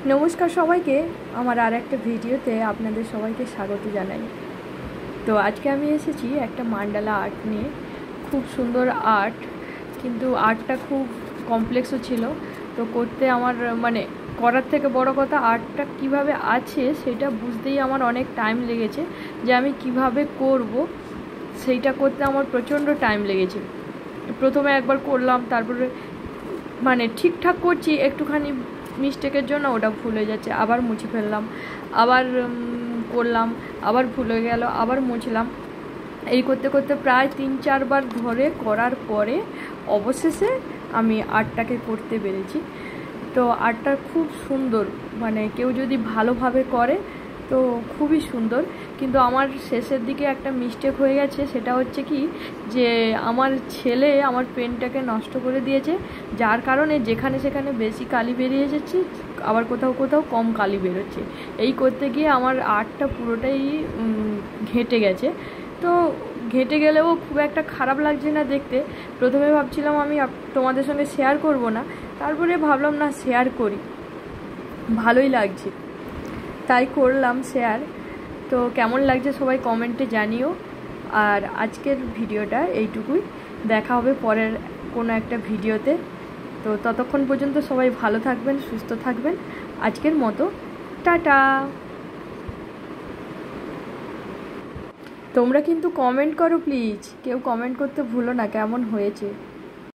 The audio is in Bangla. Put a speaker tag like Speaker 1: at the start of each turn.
Speaker 1: নমস্কার সবাইকে, আমার আর একটা ভিডিওতে আপনাদের সবাইকে স্বাগত জানাই। তো আজকে আমি এসেছি একটা মান্ডালা আর্ট নিয়ে। খুব সুন্দর আর্ট, কিন্তু আর্টটা খুব কমপ্লেক্সও ছিল। তো করতে আমার করার থেকে বড় কথা আর্টটা কিভাবে আছে সেটা বুঝতেই আমার অনেক টাইম লেগেছে, যে আমি কিভাবে করব সেইটা করতে আমার প্রচণ্ড টাইম লেগেছে। প্রথমে একবার করলাম, তারপরে ঠিকঠাক করছি, একটুখানি মিস্টেকের জন্য ওটা ভুল হয়ে যাচ্ছে, আবার মুছে ফেললাম, আবার করলাম, আবার ভুল হয়ে গেল, আবার মুছলাম। এই করতে করতে প্রায় 3-4 বার ধরে করার পরে অবশেষে আমি আর্টটাকে করতে পেরেছি। তো আর্টটা খুব সুন্দর, কেউ যদি ভালোভাবে করে তো খুবই সুন্দর। কিন্তু আমার শেষের দিকে একটা মিস্টেক হয়ে গেছে, সেটা হচ্ছে কি, যে আমার ছেলে আমার পেনটাকে নষ্ট করে দিয়েছে, যার কারণে যেখানে সেখানে বেশি কালি বেরিয়ে যাচ্ছে, আবার কোথাও কোথাও কম কালি বেরোচ্ছে। এই করতে গিয়ে আমার আর্টটা পুরোটাই ঘেঁটে গেছে। তো ঘেঁটে গেলেও খুব একটা খারাপ লাগছে না দেখতে। প্রথমে ভাবছিলাম আমি তোমাদের সঙ্গে শেয়ার করব না, তারপরে ভাবলাম না, শেয়ার করি, ভালোই লাগছে, তাই করলাম শেয়ার। তো কেমন লাগছে সবাই কমেন্টে জানিও। আর আজকের ভিডিওটা এইটুকুই, দেখা হবে পরের কোনো একটা ভিডিওতে। তো ততক্ষণ পর্যন্ত সবাই ভালো থাকবেন, সুস্থ থাকবেন। আজকের মতো টাটা। তোমরা কিন্তু কমেন্ট করো প্লিজ, কেউ কমেন্ট করতে ভুলো না কেমন হয়েছে।